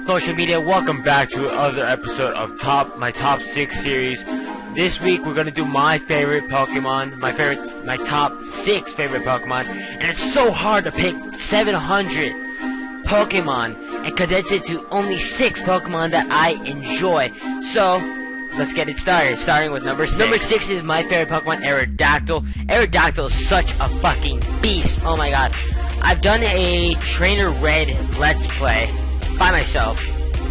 Social media, welcome back to another episode of my top 6 series. This week we're gonna do my favorite Pokemon, my top 6 favorite Pokemon, and it's so hard to pick 700 Pokemon and condense it to only 6 Pokemon that I enjoy. So let's get it started, starting with number 6. Number 6 is my favorite Pokemon, Aerodactyl. Aerodactyl is such a fucking beast. Oh my god. I've done a Trainer Red Let's Play by myself,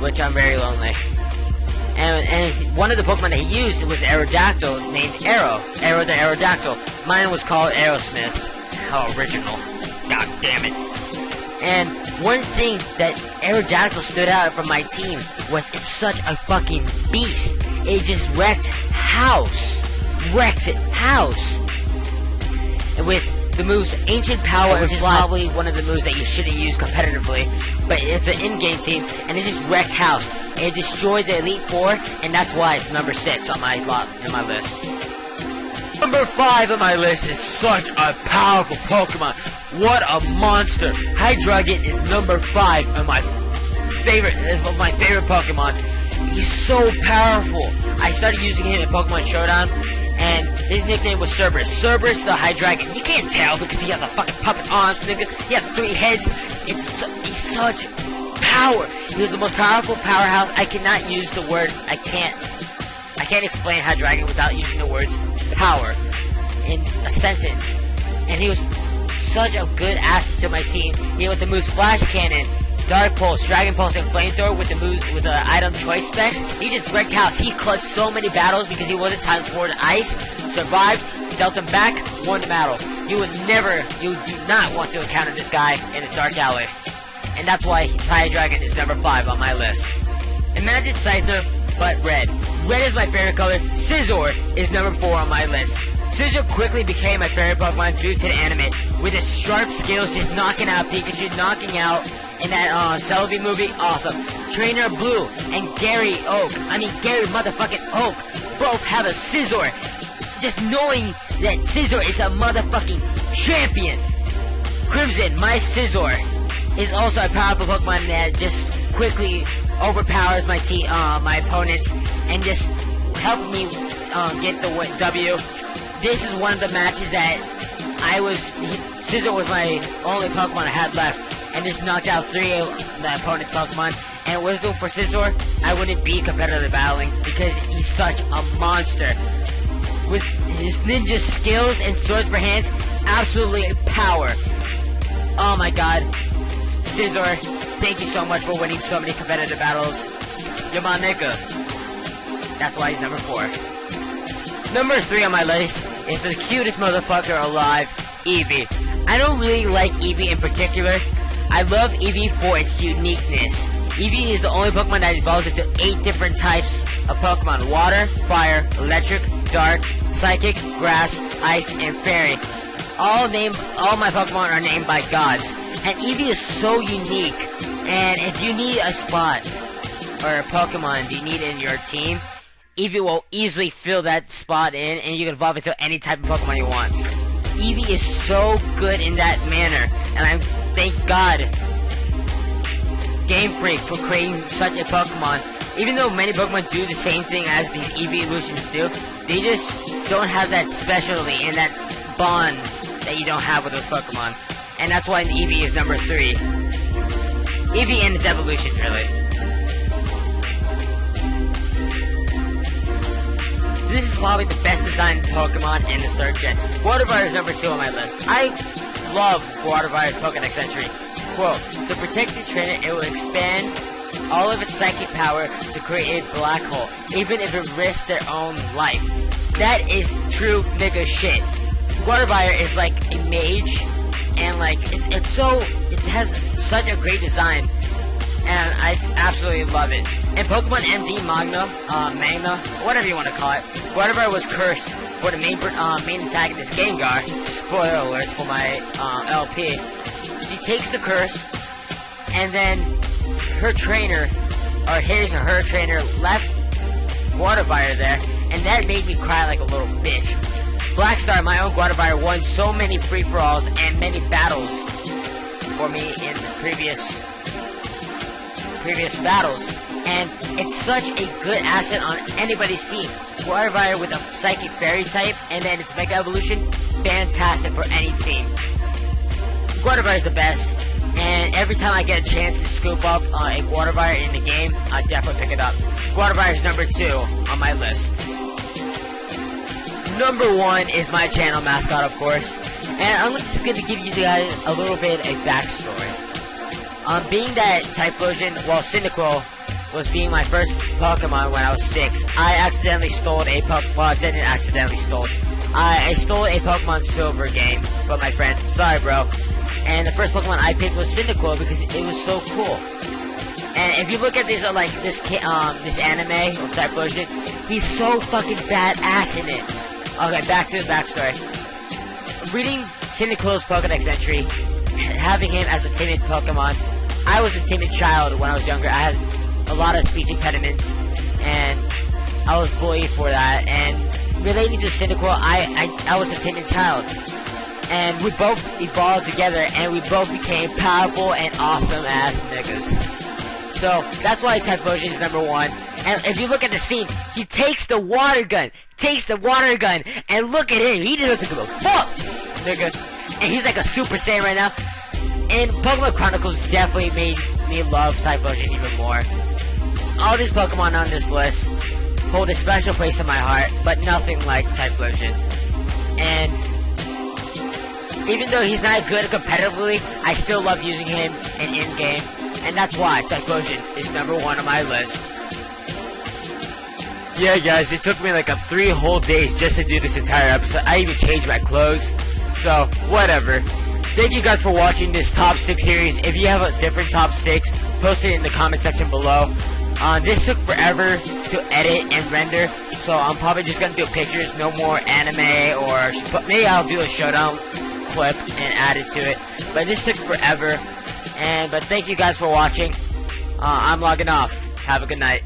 which I'm very lonely. And one of the Pokemon that he used was Aerodactyl, named Aero the Aerodactyl. Mine was called Aerosmith. How original. God damn it. And one thing that Aerodactyl stood out from my team was it's such a fucking beast. It just wrecked house. And with the moves Ancient Power, which is probably one of the moves that you shouldn't use competitively, but it's an in-game team, and it just wrecked house. It destroyed the Elite Four, and that's why it's number 6 on my list. Number 5 on my list is such a powerful Pokemon. What a monster! Hydreigon is number 5 of my favorite Pokemon. He's so powerful. I started using him in Pokemon Showdown, and his nickname was Cerberus. Cerberus the Hydreigon. You can't tell because he has a fucking puppet arms, nigga. He has 3 heads. He's such power. He was the most powerful powerhouse. I cannot use the word. I can't explain Hydreigon without using the words power in a sentence. And he was such a good asset to my team. He had the moves Flash Cannon, Dark Pulse, Dragon Pulse, and Flamethrower with the moves with the item choice specs. He just wrecked house. He clutched so many battles because he wasn't times 4 to ice. Survived, dealt him back, won the battle. You do not want to encounter this guy in a dark alley. And that's why Hydreigon is number 5 on my list. Imagine Scyther, but red. Red is my favorite color. Scizor is number 4 on my list. Scizor quickly became my favorite Pokemon due to the anime, with his sharp skills just knocking out Pikachu, knocking out in that Celebi movie. Awesome. Trainer Blue and Gary motherfucking Oak both have a Scizor. Just knowing that Scizor is a motherfucking champion. Crimson, my Scizor, is also a powerful Pokemon that just quickly overpowers my opponents and just helped me get the W. This is one of the matches that Scizor was my only Pokemon I had left, and just knocked out 3 of the opponent's Pokemon. And it wasn't for Scizor, I wouldn't be competitively battling because he's such a monster. With his ninja skills and swords for hands, absolutely power. Oh my god. Scizor, thank you so much for winning so many competitive battles. You're my nigga. That's why he's number 4. Number 3 on my list is the cutest motherfucker alive, Eevee. I don't really like Eevee in particular. I love Eevee for its uniqueness. Eevee is the only Pokemon that evolves into 8 different types of Pokemon: Water, Fire, Electric, Dark, Psychic, Grass, Ice, and Fairy. All my Pokemon are named by gods. And Eevee is so unique. And if you need a spot or a Pokemon you need in your team, Eevee will easily fill that spot in, and you can evolve into any type of Pokemon you want. Eevee is so good in that manner, and I thank God Game Freak for creating such a Pokemon. Even though many Pokemon do the same thing as these Eevee evolutions do, they just don't have that specialty and that bond that you don't have with those Pokemon. And that's why Eevee is number 3. Eevee and its evolutions, really. This is probably the best designed Pokemon in the 3rd gen. Water Fire is number 2 on my list. I love Water Fire's Pokédex entry. Quote, to protect this trainer, it will expand all of its psychic power to create a black hole, even if it risks their own life. That is true nigga shit. Water Fire is like a mage, and like it has such a great design, and I absolutely love it. And Pokemon MD Magna, whatever you want to call it, Water Fire was cursed for the main antagonist Gengar. Spoiler alert for my LP. She takes the curse, and then her trainer, or his or her trainer, left Water Fire there, and that made me cry like a little bitch. Blackstar, my own Water Fire, won so many free-for-alls and many battles for me in the previous previous battles, and it's such a good asset on anybody's team. Water with a Psychic Fairy type, and then its Mega Evolution, fantastic for any team. Water is the best, and every time I get a chance to scoop up a Water in the game, I definitely pick it up. Water is number 2 on my list. Number 1 is my channel mascot, of course, and I'm just going to give you guys a little bit of a backstory. Being that Typhlosion, well, Cyndaquil was being my first Pokemon when I was 6, I accidentally stole a Pokemon. Well, I didn't accidentally stole. I stole a Pokemon Silver game from my friend. Sorry, bro. And the first Pokemon I picked was Cyndaquil because it was so cool. And if you look at this, this anime of Typhlosion, he's so fucking badass in it. Okay, back to the backstory. Reading Cyndaquil's Pokédex entry, having him as a timid Pokemon, I was a timid child when I was younger. I had a lot of speech impediments, and I was bullied for that. And relating to Cyndaquil, I was a timid child. And we both evolved together, and we both became powerful and awesome-ass niggas. So, that's why Typhlosion is number 1. And if you look at the scene, he takes the water gun, and look at him, he didn't give a fuck, nigga. And he's like a Super Saiyan right now. And Pokemon Chronicles definitely made me love Typhlosion even more. All these Pokemon on this list hold a special place in my heart, but nothing like Typhlosion. And even though he's not good competitively, I still love using him in-game, and that's why Typhlosion is number 1 on my list. Yeah, guys, it took me like 3 whole days just to do this entire episode. I even changed my clothes, so whatever. Thank you guys for watching this top 6 series. If you have a different top 6, post it in the comment section below. This took forever to edit and render, so I'm probably just gonna do pictures, no more anime, or maybe I'll do a showdown clip and add it to it. But this took forever. But thank you guys for watching. I'm logging off. Have a good night.